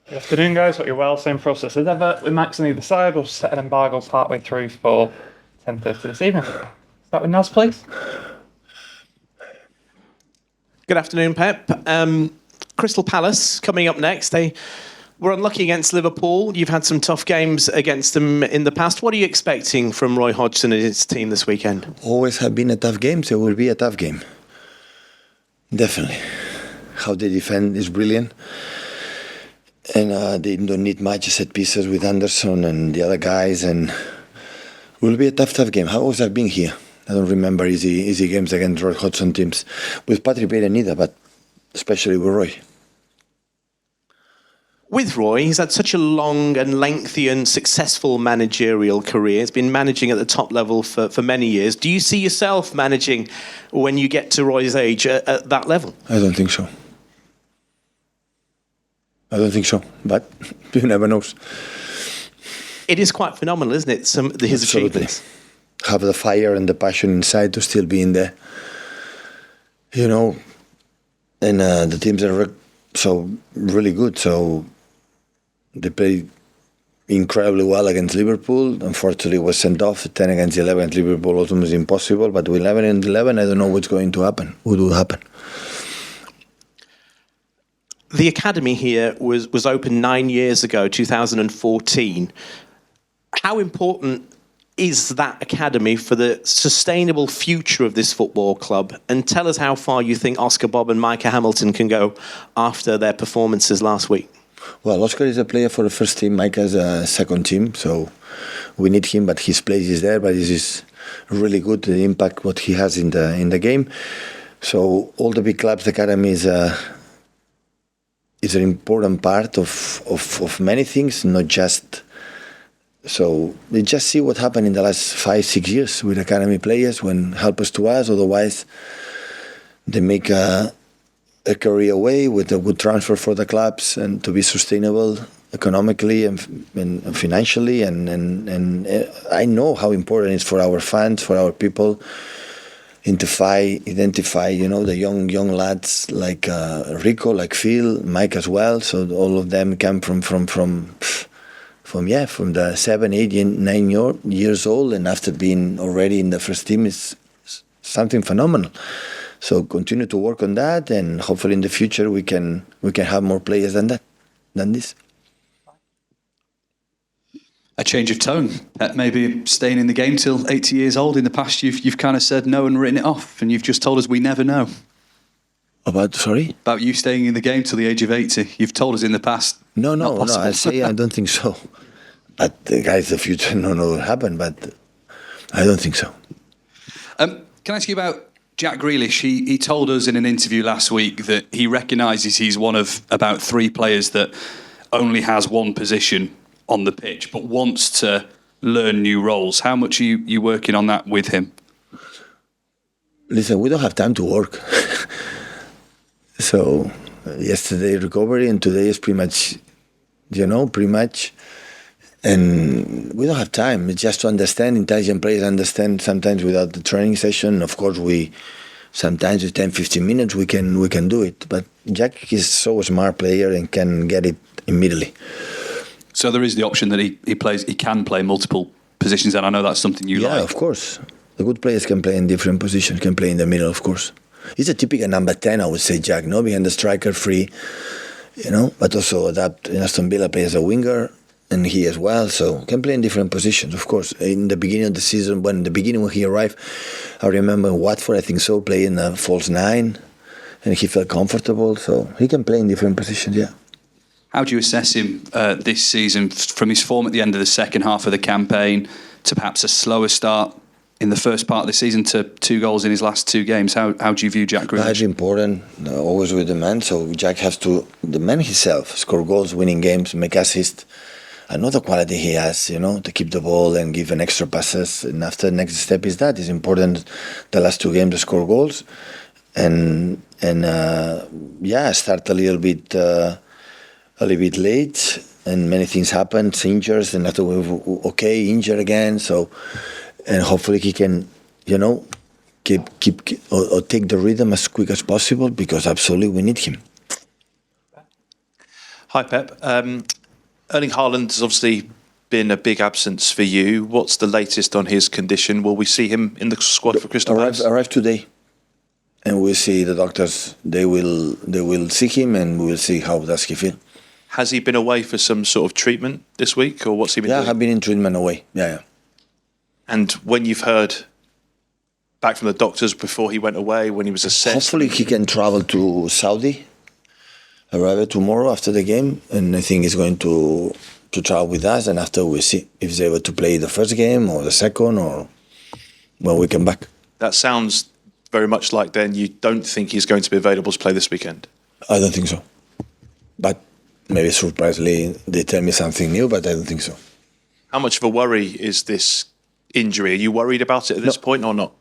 Good afternoon, guys. Hope you're well. Same process as ever. With Max on either side, we'll set an embargo partway through for 10:30 this evening. Start with Naz, please. Good afternoon, Pep. Crystal Palace coming up next. They were unlucky against Liverpool. You've had some tough games against them in the past. What are you expecting from Roy Hodgson and his team this weekend? Always have been a tough game, so it will be a tough game. Definitely. How they defend is brilliant. And they don't need much set pieces with Anderson and the other guys, and it will be a tough game. How always I've been here. I don't remember easy games against Roy Hodgson teams. With Patrick Vieira neither, but especially with Roy. With Roy, he's had such a long and lengthy and successful managerial career. He's been managing at the top level for many years. Do you see yourself managing when you get to Roy's age at that level? I don't think so. But you never know. It is quite phenomenal, isn't it, his achievements? Have the fire and the passion inside to still be in there. You know, and the teams are so really good. So they played incredibly well against Liverpool. Unfortunately, it was sent off. 10 against 11 against Liverpool was almost impossible. But with 11 and 11, I don't know what's going to happen. What will happen? The academy here was opened 9 years ago, 2014. How important is that academy for the sustainable future of this football club? And tell us how far you think Oscar Bob and Micah Hamilton can go after their performances last week. Well, Oscar is a player for the first team. Micah is a second team, so we need him, but his place is there. But this is really good, the impact what he has in the game. So all the big clubs, the academy is an important part of many things, not just. So we just see what happened in the last 5-6 years with academy players when help us to us. Otherwise, they make a career way with a good transfer for the clubs and to be sustainable economically and financially. And I know how important it is for our fans, for our people. Identify, the young lads like Rico, like Phil, Mike as well. So all of them come from the 7, 8, 9 years old, and after being already in the first team is something phenomenal. So continue to work on that, and hopefully in the future we can have more players than this. A change of tone. Maybe staying in the game till 80 years old. In the past, you've kind of said no and written it off, and you've just told us we never know. About you staying in the game till the age of 80. You've told us in the past. No. I say I don't think so. But guys, the future no will happen. But I don't think so. Can I ask you about Jack Grealish? He told us in an interview last week that he recognises he's one of about 3 players that only has one position on the pitch, but wants to learn new roles. How much are you working on that with him? Listen, we don't have time to work. So yesterday recovery, and today is pretty much. And we don't have time. It's just to understand. Intelligent players understand sometimes without the training session. Of course, sometimes with 10-15 minutes we can do it. But Jack is so smart player and can get it immediately. So there is the option that he can play multiple positions, and I know that's something you like. Yeah, of course. The good players can play in different positions, can play in the middle, of course. He's a typical number 10, I would say, Jack, behind the striker, free, but also adapt. In Aston Villa plays as a winger, and he as well, so can play in different positions, of course. In the beginning of the season, when he arrived, I remember Watford, I think so, playing a false 9, and he felt comfortable, so he can play in different positions, yeah. How do you assess him this season, from his form at the end of the second half of the campaign to perhaps a slower start in the first part of the season to 2 goals in his last 2 games? How do you view Jack Grealish? That's important, always with the man. So Jack has to, the man himself, score goals, winning games, make assists. Another quality he has, to keep the ball and give an extra passes. And after the next step is that. It's important the last 2 games to score goals. And start a little bit late, and many things happen, injuries, and after injured again. So, and hopefully he can, keep or take the rhythm as quick as possible, because absolutely we need him. Hi, Pep. Erling Haaland has obviously been a big absence for you. What's the latest on his condition? Will we see him in the squad for Crystal Palace? Arrive today, and we'll see the doctors. They will see him, and we will see how does he feel. Has he been away for some sort of treatment this week, or what's he been doing? Yeah, I've been in treatment away. Yeah. And when you've heard back from the doctors before he went away, when he was assessed... Hopefully he can travel to Saudi, arrive tomorrow after the game, and I think he's going to travel with us, and after we see if he's able to play the first game or the second or when we come back. That sounds very much like then you don't think he's going to be available to play this weekend. I don't think so. But maybe surprisingly they tell me something new, but I don't think so. How much of a worry is this injury? Are you worried about it at this point or not?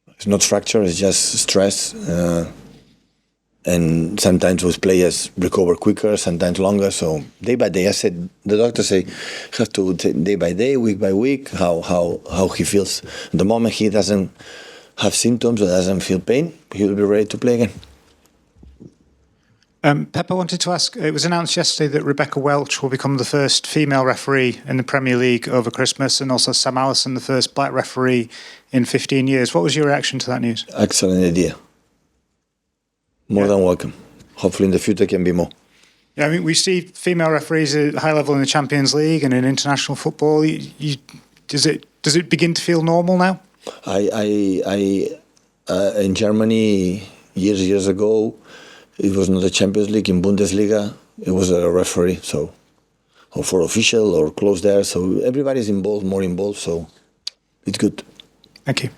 It's not fracture, it's just stress. And sometimes those players recover quicker, sometimes longer. So day by day, I said, the doctor say, have to take day by day, week by week, how he feels. At the moment he doesn't have symptoms or doesn't feel pain, he will be ready to play again. Pep, I wanted to ask, it was announced yesterday that Rebecca Welch will become the first female referee in the Premier League over Christmas, and also Sam Allison, the first black referee in 15 years. What was your reaction to that news? Excellent idea. More than welcome. Hopefully in the future can be more. Yeah, I mean, we see female referees at high level in the Champions League and in international football. Does it begin to feel normal now? In Germany, years ago, it was not the Champions League. In Bundesliga, it was a referee, or for official or close there. So everybody's involved, more involved. So it's good. Thank you.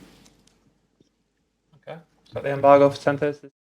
Okay. Is that the embargo for 10:30?